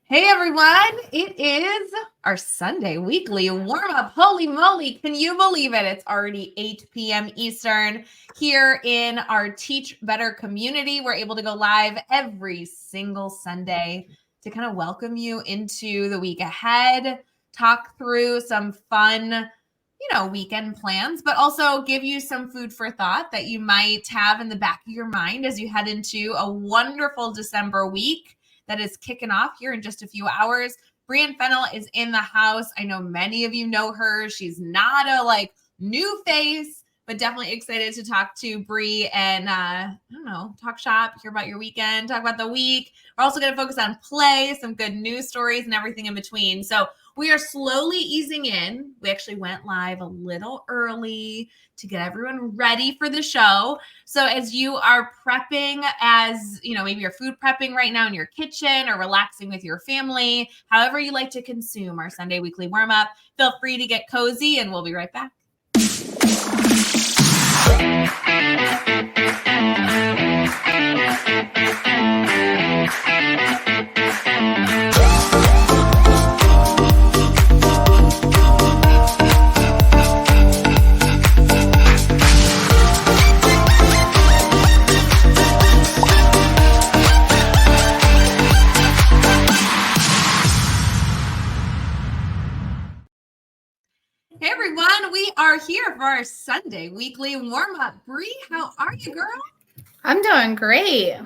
Hey everyone, it is our Sunday weekly warm up. Holy moly, can you believe it? It's already 8 p.m. Eastern here in our Teach Better community. We're able to go live every single Sunday to kind of welcome you into the week ahead, talk through some fun weekend plans, but also give you some food for thought that you might have in the back of your mind as you head into a wonderful December week that is kicking off here in just a few hours. BreAnn Fennell is in the house. I know many of you know her. She's not a new face, but definitely excited to talk to Bree and talk shop, hear about your weekend, talk about the week. We're also going to focus on play, some good news stories, and everything in between. So we are slowly easing in. We actually went live a little early to get everyone ready for the show. So as you are prepping, maybe you're food prepping right now in your kitchen or relaxing with your family, however you like to consume our Sunday weekly warm up, feel free to get cozy and we'll be right back. Hey everyone, we are here for our Sunday weekly warm-up. Bree, how are you, girl? I'm doing great.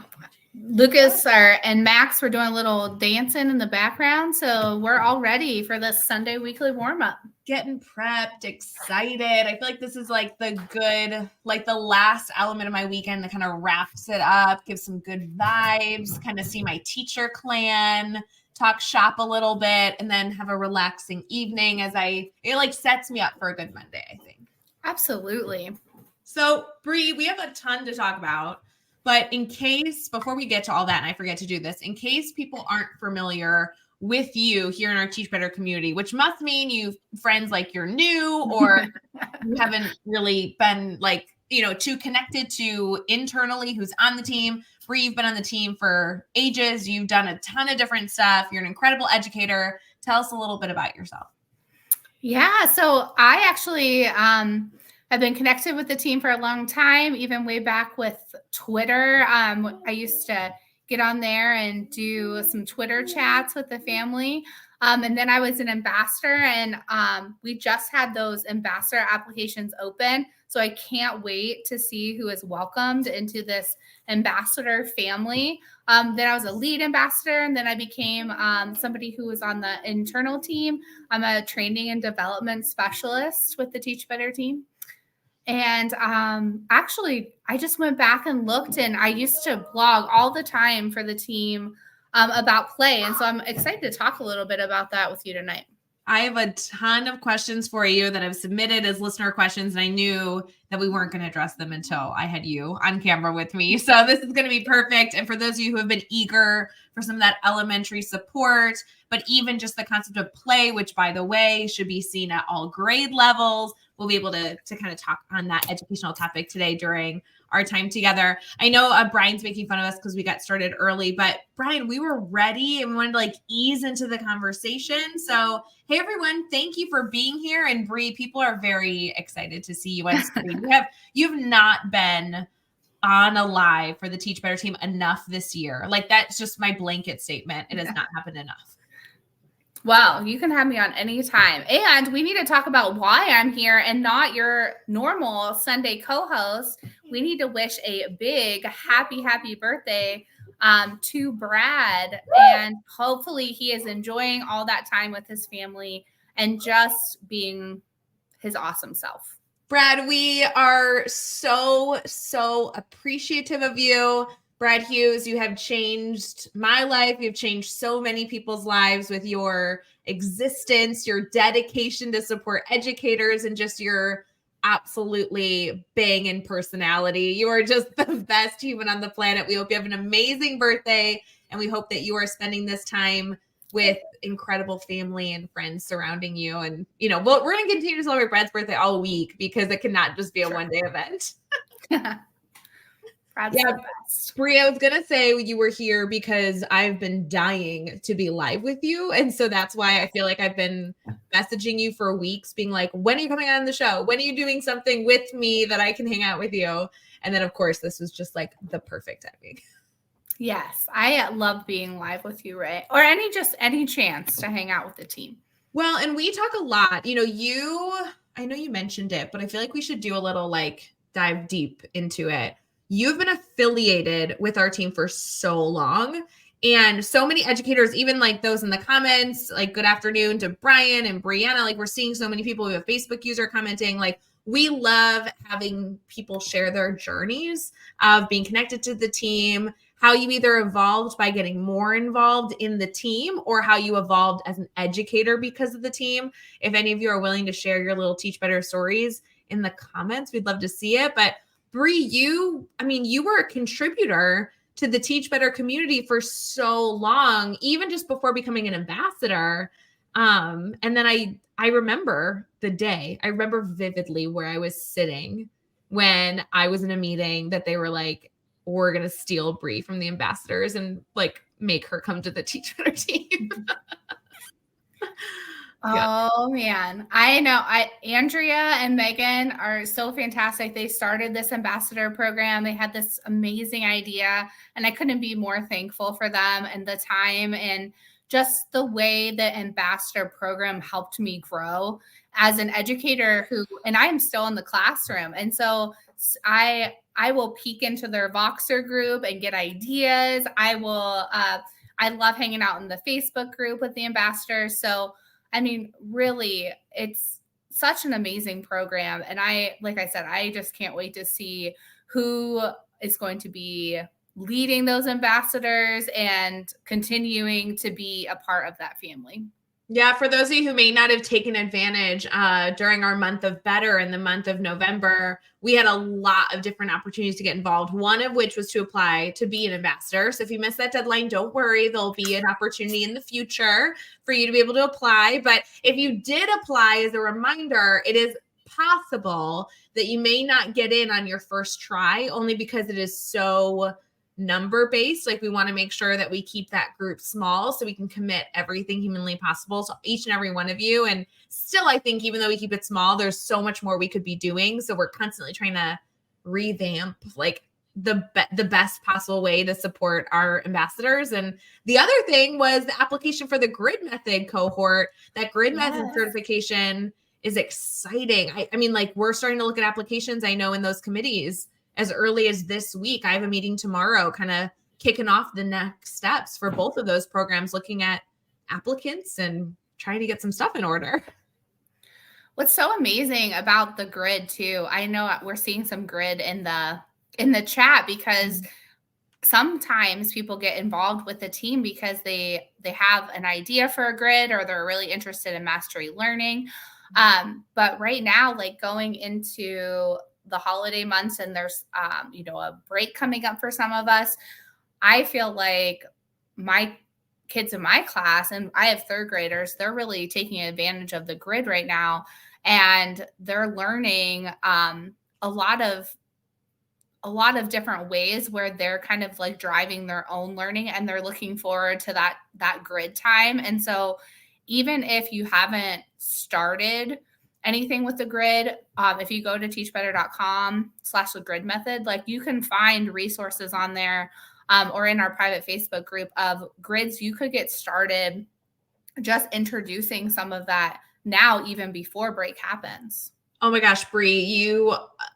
Lucas and Max were doing a little dancing in the background, so we're all ready for this Sunday weekly warm-up. Getting prepped, excited. I feel like this is the last element of my weekend that kind of wraps it up, gives some good vibes, kind of see my teacher clan, talk shop a little bit, and then have a relaxing evening it sets me up for a good Monday, I think. Absolutely. So, Bree, we have a ton to talk about, but before we get to all that, and I forget to do this, in case people aren't familiar with you here in our Teach Better community, which must mean you've friends like you're new or you haven't really been too connected to internally who's on the team. Bree, you've been on the team for ages. You've done a ton of different stuff. You're an incredible educator. Tell us a little bit about yourself. Yeah, so I actually I've been connected with the team for a long time, even way back with Twitter. I used to get on there and do some Twitter chats with the family. And then I was an ambassador, and we just had those ambassador applications open. So I can't wait to see who is welcomed into this ambassador family. Then I was a lead ambassador, and then I became somebody who was on the internal team. I'm a training and development specialist with the Teach Better team. And actually, I just went back and looked, and I used to blog all the time for the team about play. And so I'm excited to talk a little bit about that with you tonight. I have a ton of questions for you that I've submitted as listener questions, and I knew that we weren't going to address them until I had you on camera with me. So this is going to be perfect. And for those of you who have been eager for some of that elementary support, but even just the concept of play, which, by the way, should be seen at all grade levels, we'll be able to kind of talk on that educational topic today during our time together. I know Brian's making fun of us because we got started early, but Brian, we were ready and we wanted to ease into the conversation. So, hey everyone, thank you for being here. And Bree, people are very excited to see you on screen. You've not been on a live for the Teach Better team enough this year. That's just my blanket statement. It has not happened enough. Well, you can have me on anytime. And we need to talk about why I'm here and not your normal Sunday co-host. We need to wish a big happy birthday to Brad. And hopefully he is enjoying all that time with his family and just being his awesome self. Brad, we are so appreciative of you. Brad Hughes, you have changed my life. You've changed so many people's lives with your existence, your dedication to support educators, and just your absolutely banging personality. You are just the best human on the planet. We hope you have an amazing birthday, and we hope that you are spending this time with incredible family and friends surrounding you. And, we're going to continue to celebrate Brad's birthday all week because it cannot just be a one-day event. Brad's Yeah. the best. Brie, I was going to say you were here because I've been dying to be live with you. And so that's why I feel like I've been messaging you for weeks being like, when are you coming on the show? When are you doing something with me that I can hang out with you? And then of course, this was just like the perfect timing. Yes, I love being live with you, Ray, or any chance to hang out with the team. Well, and we talk a lot, I know you mentioned it, but I feel like we should do a little like dive deep into it. You've been affiliated with our team for so long, and so many educators, even like those in the comments, like good afternoon to Brian and Brianna, like we're seeing so many people. We have a Facebook user commenting, like we love having people share their journeys of being connected to the team, how you either evolved by getting more involved in the team or how you evolved as an educator because of the team. If any of you are willing to share your little Teach Better stories in the comments, we'd love to see it. But Bree, you were a contributor to the Teach Better community for so long, even just before becoming an ambassador. And then I remember the day. I remember vividly where I was sitting when I was in a meeting that they were like, we're going to steal Bree from the ambassadors and like make her come to the Teach Better team. Yeah. Oh man. I know. Andrea and Megan are so fantastic. They started this ambassador program. They had this amazing idea, and I couldn't be more thankful for them and the time and just the way the ambassador program helped me grow as an educator and I am still in the classroom. And so I will peek into their Voxer group and get ideas. I love hanging out in the Facebook group with the ambassadors. So, I mean, really, it's such an amazing program. And like I said, I just can't wait to see who is going to be leading those ambassadors and continuing to be a part of that family. Yeah, for those of you who may not have taken advantage during our month of Better in the month of November, we had a lot of different opportunities to get involved, one of which was to apply to be an ambassador. So if you missed that deadline, don't worry. There'll be an opportunity in the future for you to be able to apply. But if you did apply, as a reminder, it is possible that you may not get in on your first try, only because it is so number based. Like we want to make sure that we keep that group small so we can commit everything humanly possible to each and every one of you. And still, I think even though we keep it small, there's so much more we could be doing. So we're constantly trying to revamp like the best possible way to support our ambassadors. And the other thing was the application for the grid method cohort. That grid method certification is exciting. I mean, like we're starting to look at applications, I know, in those committees as early as this week. I have a meeting tomorrow kind of kicking off the next steps for both of those programs, looking at applicants and trying to get some stuff in order. What's so amazing about the grid too, I know we're seeing some grid in the chat because sometimes people get involved with the team because they have an idea for a grid or they're really interested in mastery learning. But right now, like going into the holiday months and there's a break coming up for some of us, I feel like my kids in my class, and I have third graders, they're really taking advantage of the grid right now, and they're learning a lot of different ways where they're kind of like driving their own learning, and they're looking forward to that grid time. And so even if you haven't started anything with the grid, if you go to teachbetter.com/the grid method, like you can find resources on there or in our private Facebook group of grids. You could get started just introducing some of that now, even before break happens. Oh my gosh, Bree, you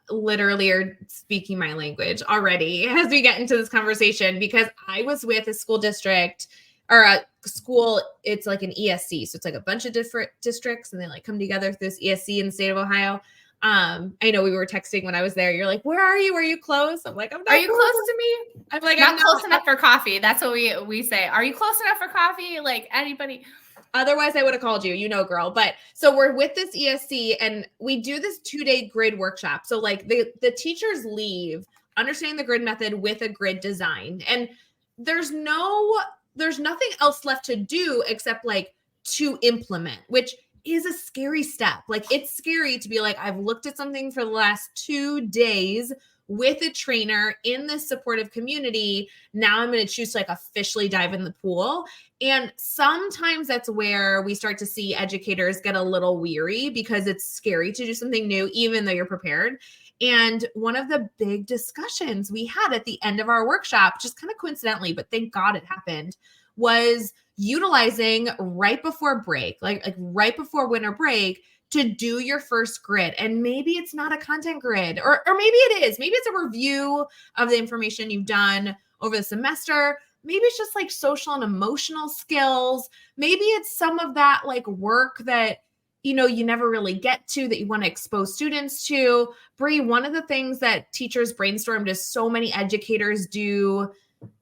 literally are speaking my language already as we get into this conversation, because I was with a school district or a school, it's like an ESC. So it's like a bunch of different districts and they like come together through this ESC in the state of Ohio. I know we were texting when I was there. You're like, where are you? Are you close? I'm like, I'm not. Are you close to me? I'm like, not close enough for coffee. That's what we say. Are you close enough for coffee? Like anybody. Otherwise, I would have called you, girl. But so we're with this ESC and we do this 2-day grid workshop. So like the teachers leave understanding the grid method with a grid design. And there's nothing else left to do except like to implement, which is a scary step. Like it's scary to be like, I've looked at something for the last 2 days. with a trainer in this supportive community. Now I'm going to choose to like officially dive in the pool. And sometimes that's where we start to see educators get a little weary because it's scary to do something new, even though you're prepared. And one of the big discussions we had at the end of our workshop, just kind of coincidentally, but thank God it happened, was utilizing right before break, like right before winter break, to do your first grid. And maybe it's not a content grid, or maybe it is. Maybe it's a review of the information you've done over the semester. Maybe it's just like social and emotional skills. Maybe it's some of that like work that, you know, you never really get to that you want to expose students to. Bree, one of the things that teachers brainstormed is so many educators do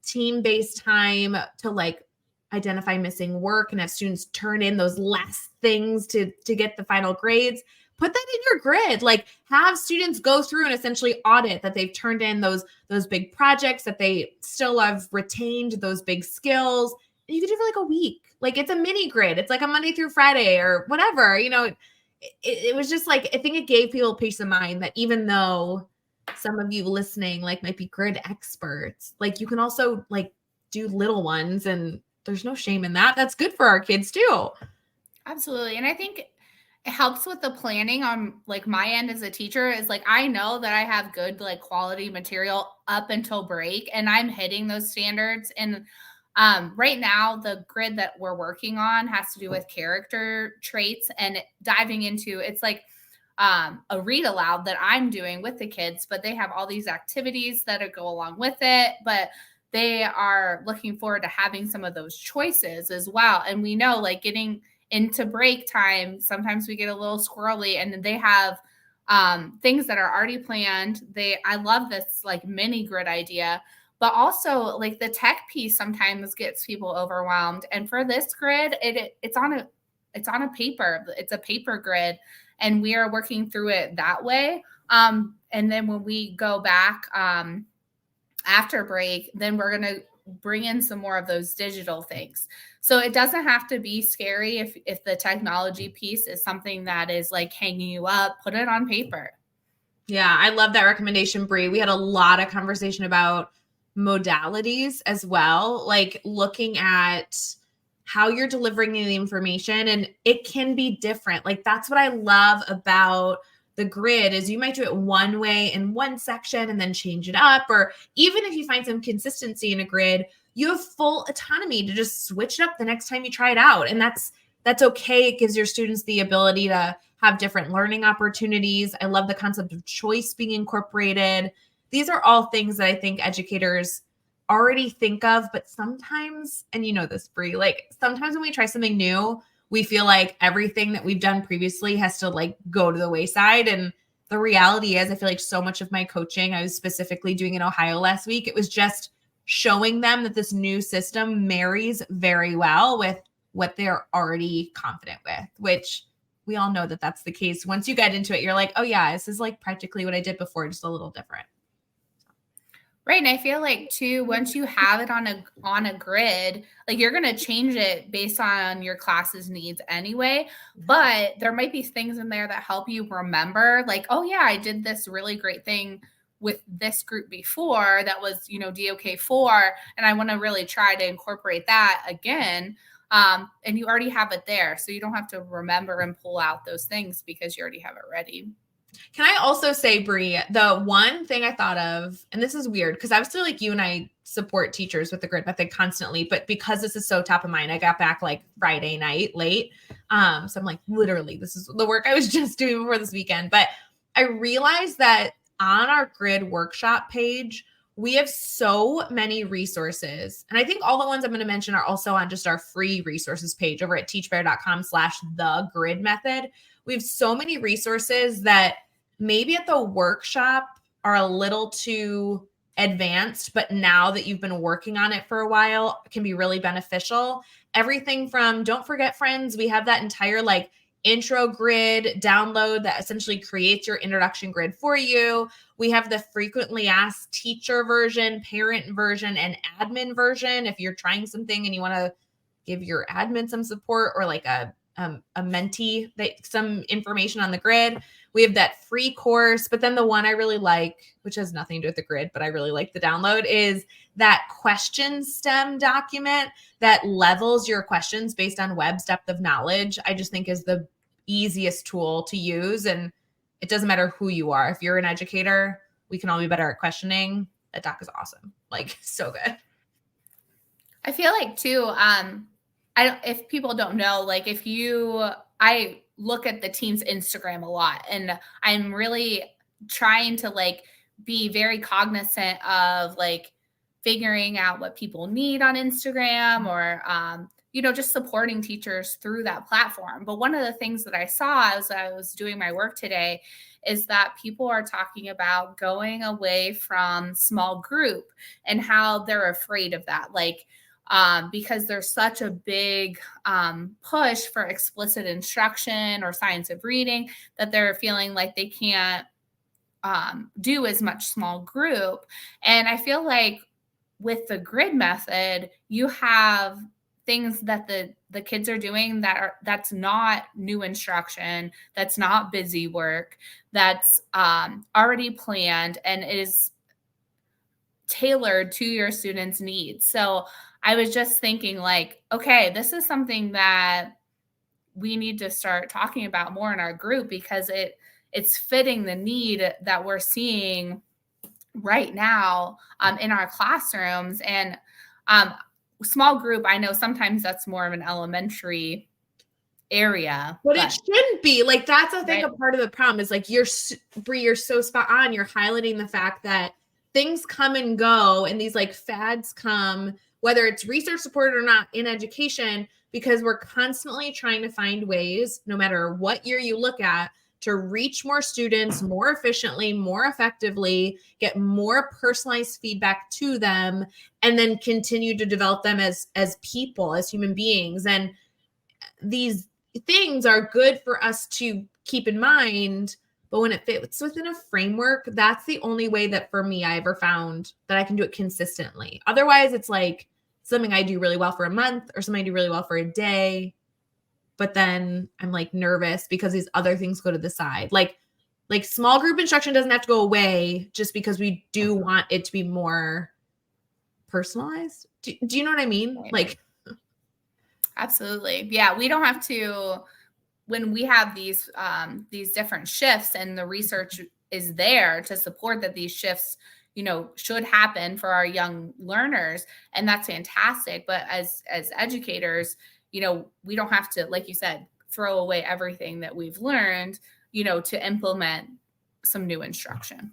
team-based time to like identify missing work and have students turn in those last things to get the final grades. Put that in your grid. Like have students go through and essentially audit that they've turned in those big projects, that they still have retained those big skills. And you could do it for like a week. Like it's a mini grid. It's like a Monday through Friday or whatever. You know, it was just like, I think it gave people peace of mind that even though some of you listening like might be grid experts, like you can also like do little ones, and there's no shame in that. That's good for our kids too. Absolutely. And I think it helps with the planning on like my end as a teacher is like, I know that I have good like quality material up until break and I'm hitting those standards. And right now the grid that we're working on has to do with character traits and diving into, it's like a read aloud that I'm doing with the kids, but they have all these activities that go along with it. But they are looking forward to having some of those choices as well. And we know like getting into break time, sometimes we get a little squirrely and they have things that are already planned. I love this like mini grid idea, but also like the tech piece sometimes gets people overwhelmed. And for this grid, it's on a paper. It's a paper grid and we are working through it that way. And then when we go back, after break, then we're going to bring in some more of those digital things. So it doesn't have to be scary if the technology piece is something that is like hanging you up, put it on paper. Yeah, I love that recommendation, Bree. We had a lot of conversation about modalities as well, like looking at how you're delivering the information, and it can be different. Like that's what I love about the grid is you might do it one way in one section and then change it up. Or even if you find some consistency in a grid, you have full autonomy to just switch it up the next time you try it out. And that's okay. It gives your students the ability to have different learning opportunities. I love the concept of choice being incorporated. These are all things that I think educators already think of, but sometimes, and you know this, Bree, like sometimes when we try something new, we feel like everything that we've done previously has to like go to the wayside. And the reality is I feel like so much of my coaching, I was specifically doing in Ohio last week, it was just showing them that this new system marries very well with what they're already confident with, which we all know that that's the case. Once you get into it, you're like, oh yeah, this is like practically what I did before, just a little different. Right. And I feel like too, once you have it on a grid, like you're going to change it based on your class's needs anyway. But there might be things in there that help you remember like, oh yeah, I did this really great thing with this group before that was, you know, DOK4. And I want to really try to incorporate that again. And you already have it there. So you don't have to remember and pull out those things because you already have it ready. Can I also say, Bree, the one thing I thought of, and this is weird because obviously like you and I support teachers with the grid method constantly, but because this is so top of mind, I got back like Friday night late. So I'm like, literally, this is the work I was just doing before this weekend. But I realized that on our grid workshop page, we have so many resources. And I think all the ones I'm going to mention are also on just our free resources page over at teachbetter.com/the grid method. We have so many resources that maybe at the workshop are a little too advanced, but now that you've been working on it for a while, can be really beneficial. Everything from, don't forget, friends, we have that entire like intro grid download that essentially creates your introduction grid for you. We have the frequently asked teacher version, parent version, and admin version. If you're trying something and you want to give your admin some support, or like a a mentee, some information on the grid. We have that free course, but then the one I really like, which has nothing to do with the grid, but I really like the download, is that question stem document that levels your questions based on Webb's depth of knowledge. I just think is the easiest tool to use. And it doesn't matter who you are. If you're an educator, we can all be better at questioning. That doc is awesome. Like, so good. I feel like too, if people don't know, like I look at the team's Instagram a lot, and I'm really trying to like be very cognizant of like figuring out what people need on Instagram, or just supporting teachers through that platform. But one of the things that I saw as I was doing my work today is that people are talking about going away from small group and how they're afraid of that. Like, because there's such a big push for explicit instruction or science of reading that they're feeling like they can't do as much small group. And I feel like with the grid method, you have things that the kids are doing that's not new instruction, that's not busy work, that's already planned and is tailored to your students' needs. So I was just thinking like, okay, this is something that we need to start talking about more in our group, because it's fitting the need that we're seeing right now in our classrooms. And small group, I know sometimes that's more of an elementary area, but it shouldn't be. Like, that's I think right. A part of the problem is like you're so spot on. You're highlighting the fact that things come and go, and these like fads come, whether it's research supported or not in education, because we're constantly trying to find ways, no matter what year you look at, to reach more students more efficiently, more effectively, get more personalized feedback to them, and then continue to develop them as people, as human beings. And these things are good for us to keep in mind, but when it fits within a framework, that's the only way that for me I ever found that I can do it consistently. Otherwise, it's like something I do really well for a month or something I do really well for a day, but then I'm like nervous because these other things go to the side. Like small group instruction doesn't have to go away just because we do want it to be more personalized. Do you know what I mean? Right. Like, absolutely. Yeah. We don't have to, when we have these different shifts and the research is there to support that these shifts, should happen for our young learners. And that's fantastic. But as educators, we don't have to, like you said, throw away everything that we've learned, to implement some new instruction.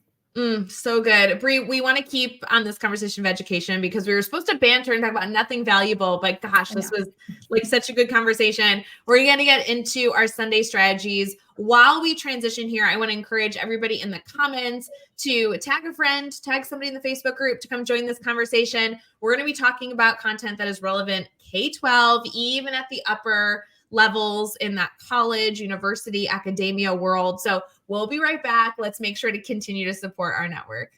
So good. Bree, we want to keep on this conversation of education because we were supposed to banter and talk about nothing valuable, but gosh, this was like such a good conversation. We're going to get into our Sunday strategies. While we transition here, I want to encourage everybody in the comments to tag a friend, tag somebody in the Facebook group to come join this conversation. We're going to be talking about content that is relevant K-12, even at the upper levels in that college, university, academia world. So we'll be right back. Let's make sure to continue to support our network.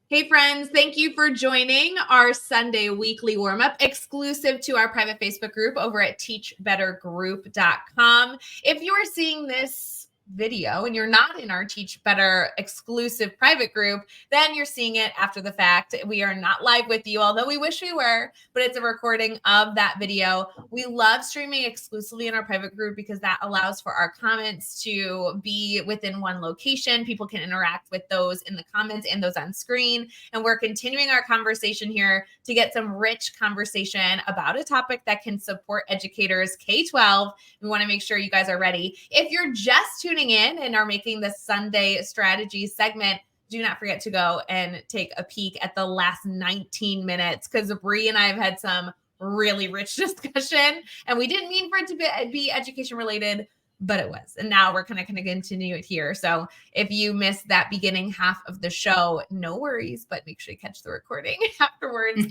Hey friends, thank you for joining our Sunday weekly warm-up exclusive to our private Facebook group over at teachbettergroup.com. If you are seeing this video and you're not in our Teach Better exclusive private group, then you're seeing it after the fact. We are not live with you, although we wish we were, but it's a recording of that video. We love streaming exclusively in our private group because that allows for our comments to be within one location. People can interact with those in the comments and those on screen. And we're continuing our conversation here to get some rich conversation about a topic that can support educators K-12. We want to make sure you guys are ready. If you're just tuning tuning in and are making the Sunday strategy segment, do not forget to go and take a peek at the last 19 minutes because Bree and I have had some really rich discussion, and we didn't mean for it to be education related, but it was. And now we're kind of going to continue it here. So if you missed that beginning half of the show, no worries, but make sure you catch the recording afterwards.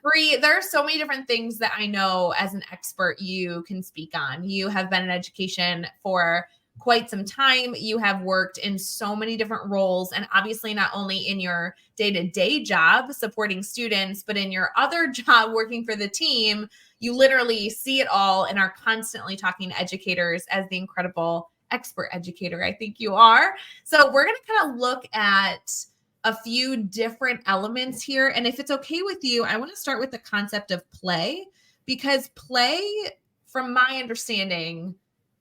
Bree, there are so many different things that I know as an expert you can speak on. You have been in education for quite some time. You have worked in so many different roles, and obviously not only in your day-to-day job supporting students, but in your other job working for the team, you literally see it all and are constantly talking to educators as the incredible expert educator I think you are. So we're going to kind of look at a few different elements here. And if it's okay with you, I want to start with the concept of play, because play, from my understanding,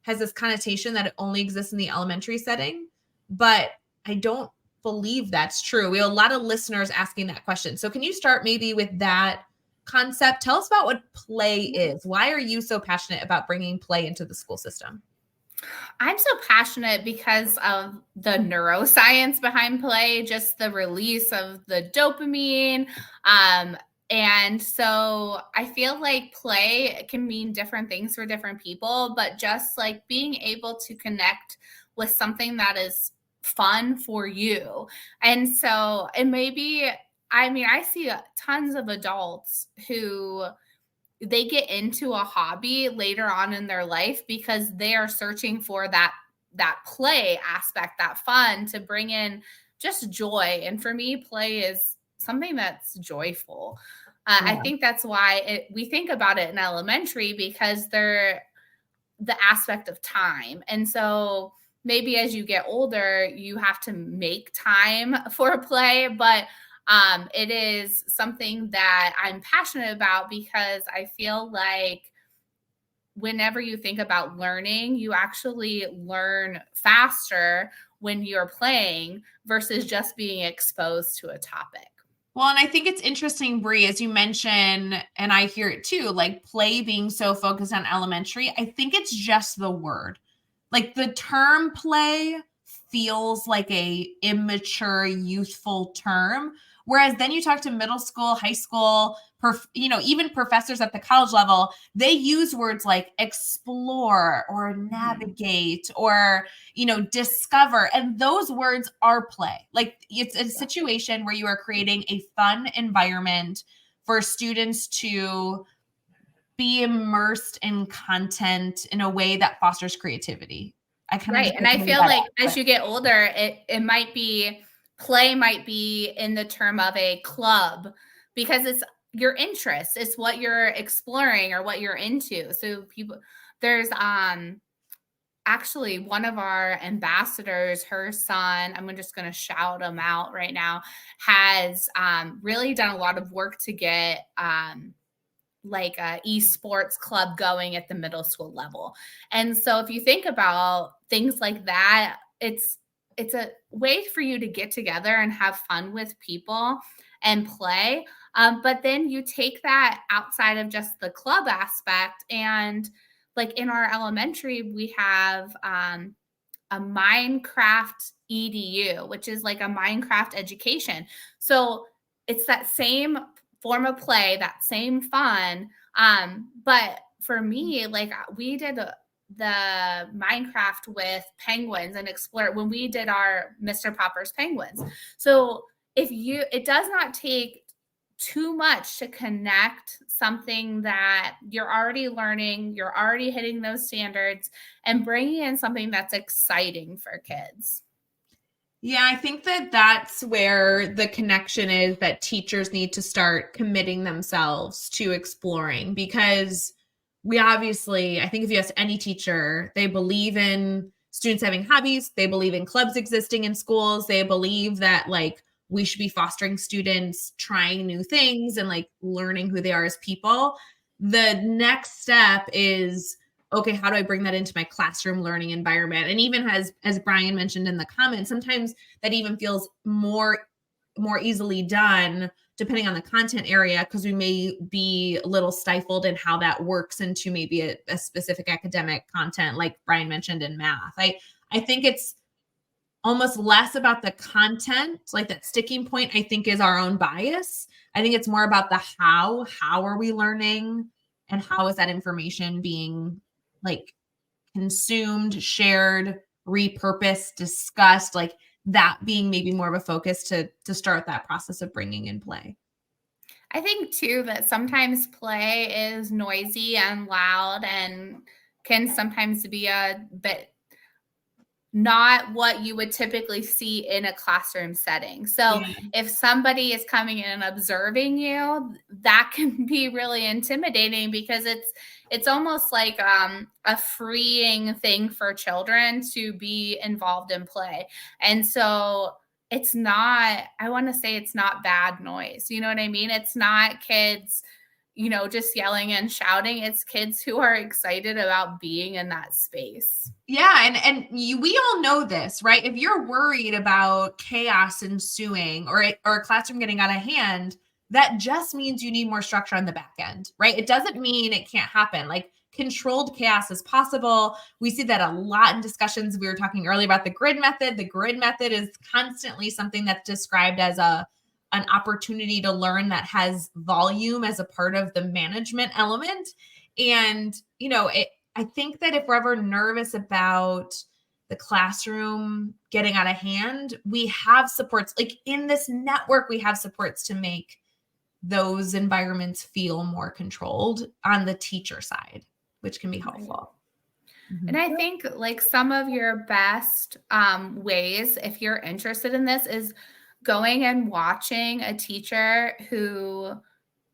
has this connotation that it only exists in the elementary setting, but I don't believe that's true. We have a lot of listeners asking that question. So can you start maybe with that concept? Tell us about what play is. Why are you so passionate about bringing play into the school system? I'm so passionate because of the neuroscience behind play, just the release of the dopamine. And so I feel like play can mean different things for different people, but just like being able to connect with something that is fun for you. And so it may be, I see tons of adults who they get into a hobby later on in their life because they are searching for that play aspect, that fun to bring in just joy. And for me, play is something that's joyful. I think that's why we think about it in elementary, because they're the aspect of time. And so maybe as you get older, you have to make time for play, but it is something that I'm passionate about because I feel like whenever you think about learning, you actually learn faster when you're playing versus just being exposed to a topic. Well, and I think it's interesting, Bree, as you mention, and I hear it too, like play being so focused on elementary. I think it's just the word. Like the term play feels like a immature, youthful term. Whereas then you talk to middle school, high school, even professors at the college level, they use words like explore or navigate or, discover. And those words are play. Like it's a situation where you are creating a fun environment for students to be immersed in content in a way that fosters creativity. Right. And I feel like as you get older, it might be play might be in the term of a club because it's your interest. It's what you're exploring or what you're into. So there's actually one of our ambassadors, her son, I'm just going to shout him out right now, has really done a lot of work to get like a esports club going at the middle school level. And so if you think about things like that, it's a way for you to get together and have fun with people and play. But then you take that outside of just the club aspect. And like in our elementary, we have a Minecraft EDU, which is like a Minecraft education. So it's that same form of play, that same fun. But for me, like we did the Minecraft with penguins and explore when we did our Mr. Popper's penguins. So it does not take too much to connect something that you're already learning, you're already hitting those standards, and bringing in something that's exciting for kids. Yeah, I think that that's where the connection is that teachers need to start committing themselves to exploring, because we obviously, I think if you ask any teacher, they believe in students having hobbies, they believe in clubs existing in schools, they believe that like we should be fostering students trying new things and like learning who they are as people. The next step is, okay, how do I bring that into my classroom learning environment? And even as BreAnn mentioned in the comments, sometimes that even feels more easily done depending on the content area, because we may be a little stifled in how that works into maybe a specific academic content, like BreAnn mentioned in math. I I think it's almost less about the content, like that sticking point, I think is our own bias. I think it's more about the how are we learning and how is that information being like consumed, shared, repurposed, discussed, like that being maybe more of a focus to start that process of bringing in play. I think too that sometimes play is noisy and loud and can sometimes be a bit not what you would typically see in a classroom setting. So Yeah. if somebody is coming in and observing you, that can be really intimidating because it's almost like a freeing thing for children to be involved in play. And so it's not, I want to say it's not bad noise. You know what I mean? It's not kids, just yelling and shouting. It's kids who are excited about being in that space. Yeah, and we all know this, right? If you're worried about chaos ensuing or a classroom getting out of hand, that just means you need more structure on the back end, right? It doesn't mean it can't happen. Like controlled chaos is possible. We see that a lot in discussions. We were talking earlier about the grid method. The grid method is constantly something that's described as an opportunity to learn that has volume as a part of the management element. And, I think that if we're ever nervous about the classroom getting out of hand, we have supports. Like in this network, we have supports to make those environments feel more controlled on the teacher side, which can be helpful. And I think like some of your best ways, if you're interested in this, is going and watching a teacher who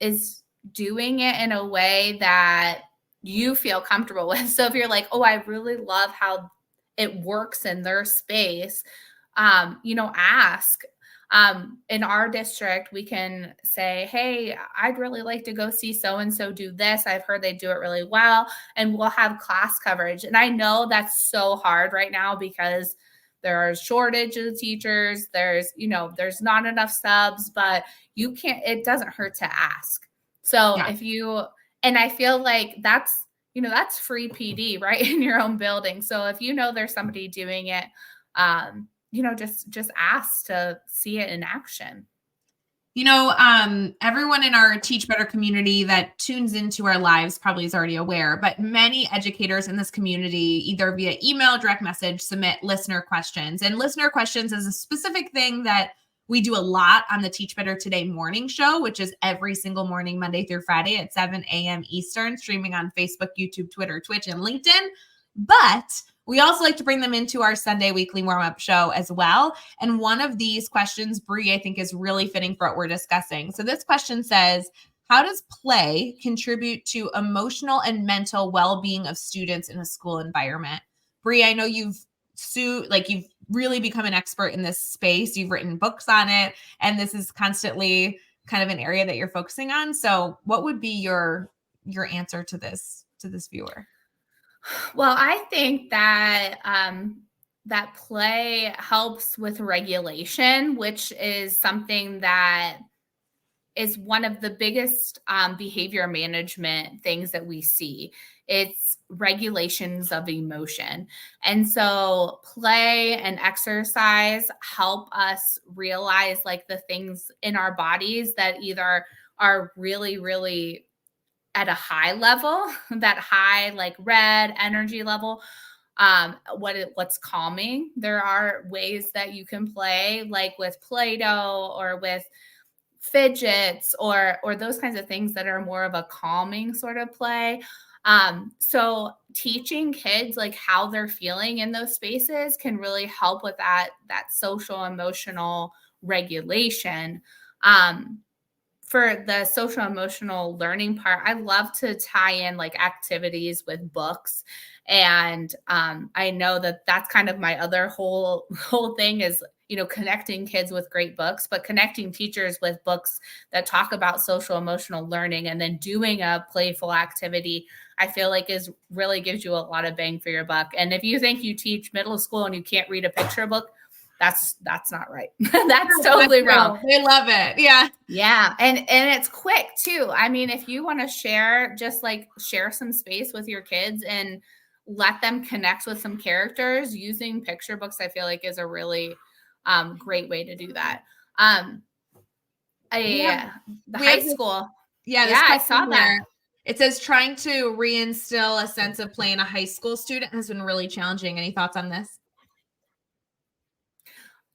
is doing it in a way that you feel comfortable with. So if you're like, oh, I really love how it works in their space, ask. In our district, we can say, hey, I'd really like to go see so-and-so do this. I've heard they do it really well. And we'll have class coverage. And I know that's so hard right now because there are shortages of teachers. There's not enough subs, but it doesn't hurt to ask. So and I feel like that's free PD right in your own building. So if there's somebody doing it, just ask to see it in action. Everyone in our Teach Better community that tunes into our lives probably is already aware, but many educators in this community, either via email, direct message, submit listener questions. And listener questions is a specific thing that we do a lot on the Teach Better Today morning show, which is every single morning, Monday through Friday at 7 a.m. Eastern, streaming on Facebook, YouTube, Twitter, Twitch, and LinkedIn. But we also like to bring them into our Sunday weekly warm-up show as well. And one of these questions, Bree, I think is really fitting for what we're discussing. So this question says, how does play contribute to emotional and mental well-being of students in a school environment? Bree, I know you've really become an expert in this space. You've written books on it, and this is constantly kind of an area that you're focusing on. So what would be your answer to this viewer? Well, I think that that play helps with regulation, which is something that is one of the biggest behavior management things that we see. It's regulations of emotion. And so play and exercise help us realize like the things in our bodies that either are really, really at a high level, that high like red energy level, what's calming. There are ways that you can play like with Play-Doh or with fidgets or those kinds of things that are more of a calming sort of play. So teaching kids like how they're feeling in those spaces can really help with that social emotional regulation. For the social emotional learning part, I love to tie in like activities with books. And I know that that's kind of my other whole thing is, connecting kids with great books, but connecting teachers with books that talk about social emotional learning and then doing a playful activity, I feel like really gives you a lot of bang for your buck. And if you think you teach middle school and you can't read a picture book, that's not right. That's totally wrong. They love it. Yeah. Yeah. And it's quick too. I mean, if you want to share some space with your kids and let them connect with some characters, using picture books, I feel like is a really great way to do that. The high school. This I saw question that. there. It says trying to reinstill a sense of play in a high school student has been really challenging. Any thoughts on this?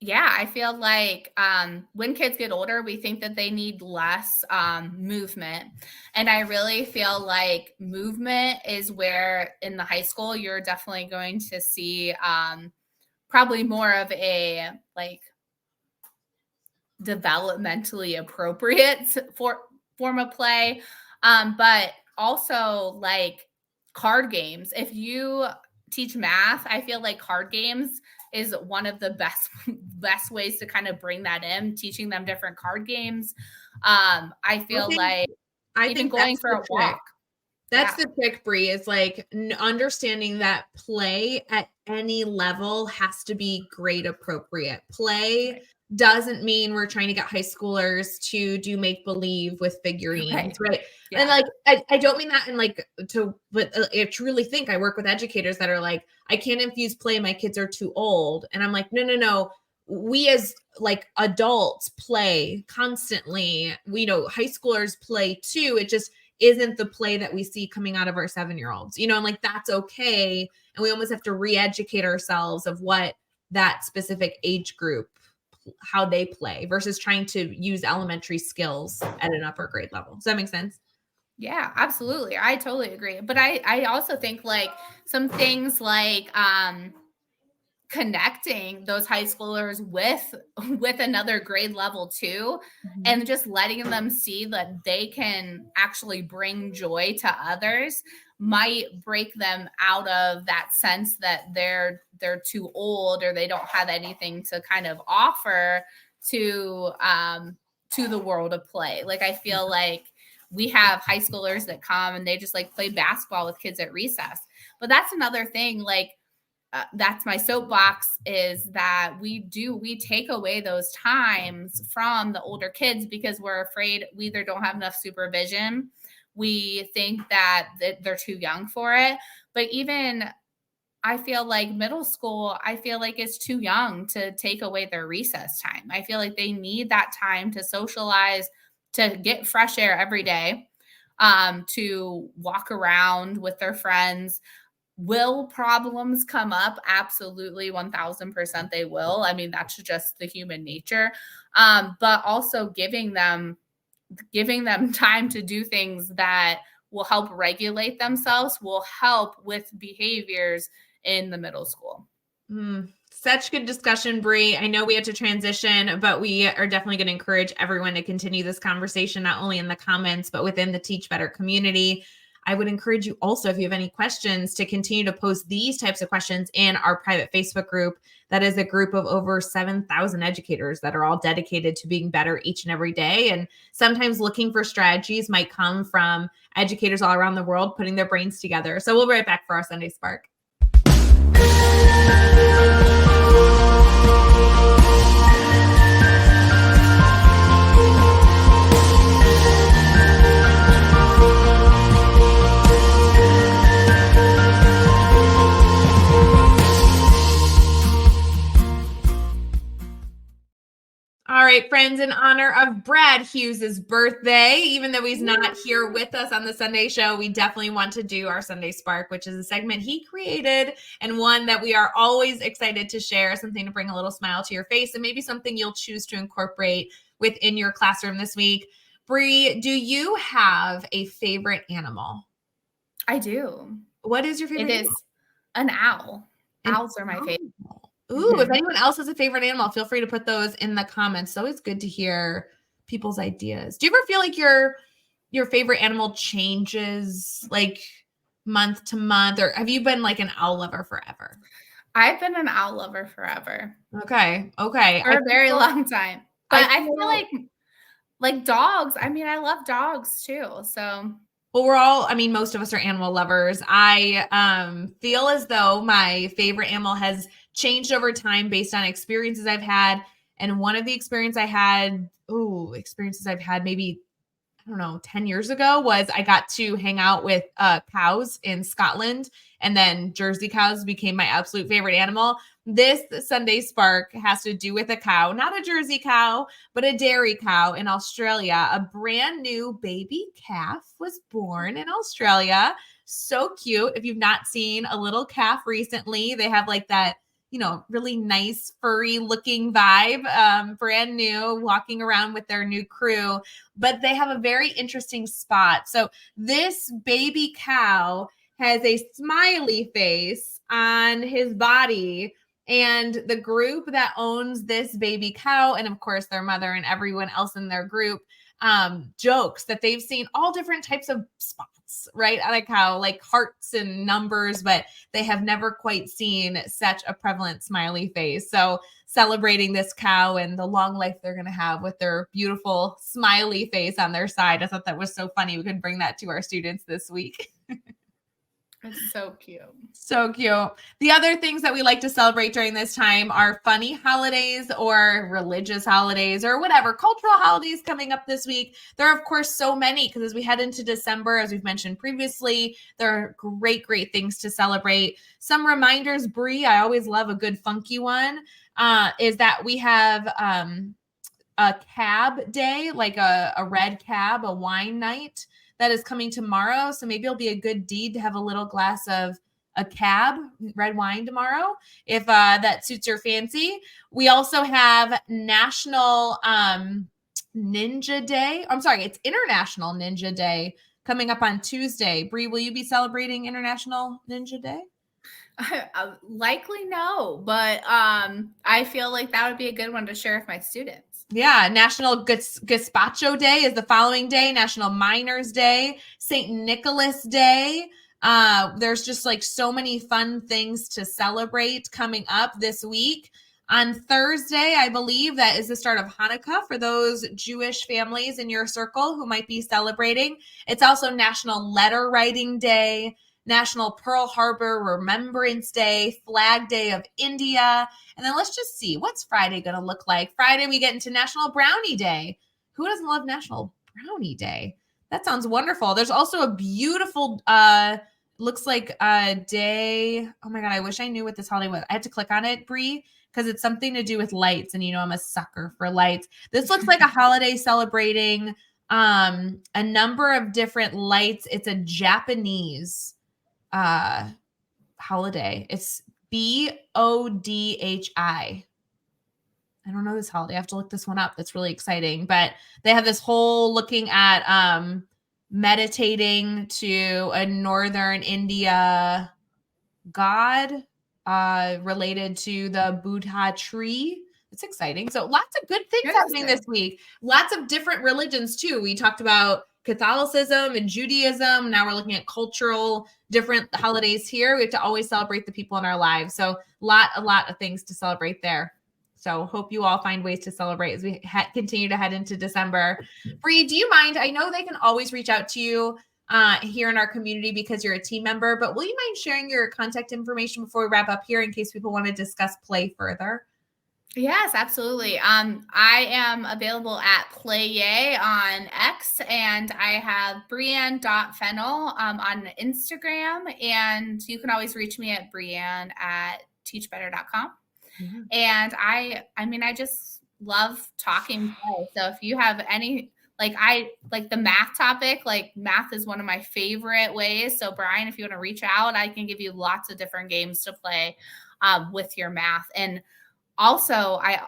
Yeah, I feel like when kids get older, we think that they need less movement. And I really feel like movement is where in the high school, you're definitely going to see probably more of a like developmentally appropriate form of play. But also like card games. If you teach math, I feel like card games is one of the best ways to kind of bring that in, teaching them different card games. I feel like even going for a walk. That's the trick, Bree, is like understanding that play at any level has to be grade appropriate. Play doesn't mean we're trying to get high schoolers to do make believe with figurines, right? Yeah. And like I don't mean that in like but I truly think I work with educators that are like, I can't infuse play, my kids are too old. And I'm like, no. We as like adults play constantly. We know high schoolers play too. It just isn't the play that we see coming out of our 7-year-olds, and like that's okay. And we almost have to re-educate ourselves of what that specific age group, how they play versus trying to use elementary skills at an upper grade level. Does that make sense? Yeah, absolutely. I totally agree. But I also think like some things like connecting those high schoolers with another grade level too, and just letting them see that they can actually bring joy to others might break them out of that sense that they're too old or they don't have anything to kind of offer to the world of play. Like I feel like we have high schoolers that come and they just like play basketball with kids at recess. But that's another thing, like that's my soapbox, is that we take away those times from the older kids because we're afraid we either don't have enough supervision. We think that they're too young for it. But even I feel like middle school, I feel like it's too young to take away their recess time. I feel like they need that time to socialize, to get fresh air every day, to walk around with their friends. Will problems come up? Absolutely, 1000% they will. I mean, that's just the human nature. But also giving them time to do things that will help regulate themselves, will help with behaviors in the middle school. Such good discussion, Bree. I know we had to transition, but we are definitely going to encourage everyone to continue this conversation, not only in the comments, but within the Teach Better community. I would encourage you also, if you have any questions, to continue to post these types of questions in our private Facebook group. That is a group of over 7,000 educators that are all dedicated to being better each and every day. And sometimes looking for strategies might come from educators all around the world putting their brains together. So we'll be right back for our Sunday Spark. All right, friends, in honor of Brad Hughes' birthday, even though he's not here with us on the Sunday show, we definitely want to do our Sunday Spark, which is a segment he created and one that we are always excited to share, something to bring a little smile to your face and maybe something you'll choose to incorporate within your classroom this week. Bree, do you have a favorite animal? I do. What is your favorite animal? It is an owl. Owls are my favorite. Ooh, if anyone else has a favorite animal, feel free to put those in the comments. It's always good to hear people's ideas. Do you ever feel like your favorite animal changes like month to month, or have you been like an owl lover forever? I've been an owl lover forever. Okay. For a very long time. But I feel like dogs. I mean, I love dogs too. So well, most of us are animal lovers. I feel as though my favorite animal has changed over time based on experiences I've had. And one of the experiences I've had maybe I don't know, 10 years ago was I got to hang out with cows in Scotland, and then Jersey cows became my absolute favorite animal. This Sunday Spark has to do with a cow, not a Jersey cow, but a dairy cow in Australia. A brand new baby calf was born in Australia. So cute. If you've not seen a little calf recently, they have like that, really nice furry looking vibe, brand new, walking around with their new crew, but they have a very interesting spot. So this baby cow has a smiley face on his body, and the group that owns this baby cow, and of course their mother and everyone else in their group, jokes that they've seen all different types of spots, right, on a cow, like hearts and numbers, but they have never quite seen such a prevalent smiley face. So celebrating this cow and the long life they're going to have with their beautiful smiley face on their side. I thought that was so funny. We could bring that to our students this week. It's so cute. So cute. The other things that we like to celebrate during this time are funny holidays or religious holidays or whatever, cultural holidays coming up this week. There are, of course, so many because as we head into December, as we've mentioned previously, there are great things to celebrate. Some reminders, Bree, I always love a good funky one, is that we have a cab day, like a red cab, a wine night that is coming tomorrow. So maybe it'll be a good deed to have a little glass of a cab red wine tomorrow, if that suits your fancy. We also have National Ninja Day. I'm sorry, it's International Ninja Day coming up on Tuesday. Bree, will you be celebrating International Ninja Day? Likely no, but I feel like that would be a good one to share with my students. Yeah, National Gazpacho Day is the following day, National Miners Day, St. Nicholas Day. There's just like so many fun things to celebrate coming up this week. On Thursday, I believe that is the start of Hanukkah for those Jewish families in your circle who might be celebrating. It's also National Letter Writing Day, National Pearl Harbor Remembrance Day, Flag Day of India. And then let's just see, what's Friday going to look like? Friday, we get into National Brownie Day. Who doesn't love National Brownie Day? That sounds wonderful. There's also a beautiful, looks like a day. Oh my God, I wish I knew what this holiday was. I had to click on it, Bree, because it's something to do with lights. And I'm a sucker for lights. This looks like a holiday celebrating a number of different lights. It's a Japanese holiday. It's BODHI. I don't know this holiday. I have to look this one up. That's really exciting. But they have this whole looking at meditating to a northern India god related to the Buddha tree. It's exciting. So lots of good things happening this week. Lots of different religions too. We talked about Catholicism and Judaism. Now we're looking at cultural different holidays here. We have to always celebrate the people in our lives. So a lot of things to celebrate there. So hope you all find ways to celebrate as we continue to head into December. Bree, do you mind? I know they can always reach out to you here in our community because you're a team member, but will you mind sharing your contact information before we wrap up here in case people want to discuss play further? Yes, absolutely. I am available at PlayYay on X, and I have BreAnn.Fennell on Instagram, and you can always reach me at BreAnn at teachbetter.com. Mm-hmm. And I just love talking play. So if you have any, I like the math topic, math is one of my favorite ways. So Brian, if you want to reach out, I can give you lots of different games to play with your math. And also, I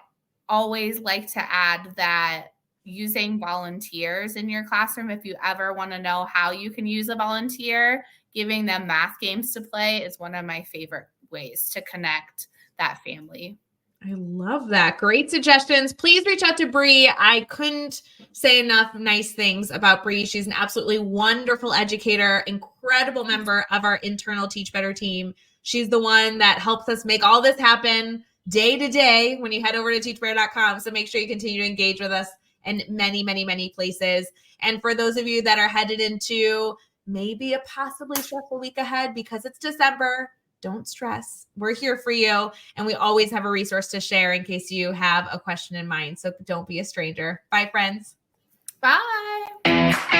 always like to add that using volunteers in your classroom, if you ever want to know how you can use a volunteer, giving them math games to play is one of my favorite ways to connect that family. I love that. Great suggestions. Please reach out to Bree. I couldn't say enough nice things about Bree. She's an absolutely wonderful educator, incredible member of our internal Teach Better team. She's the one that helps us make all this happen day to day when you head over to teachbetter.com. So make sure you continue to engage with us in many places. And for those of you that are headed into maybe a possibly stressful week ahead because it's December, don't stress. We're here for you. And we always have a resource to share in case you have a question in mind. So don't be a stranger. Bye, friends. Bye.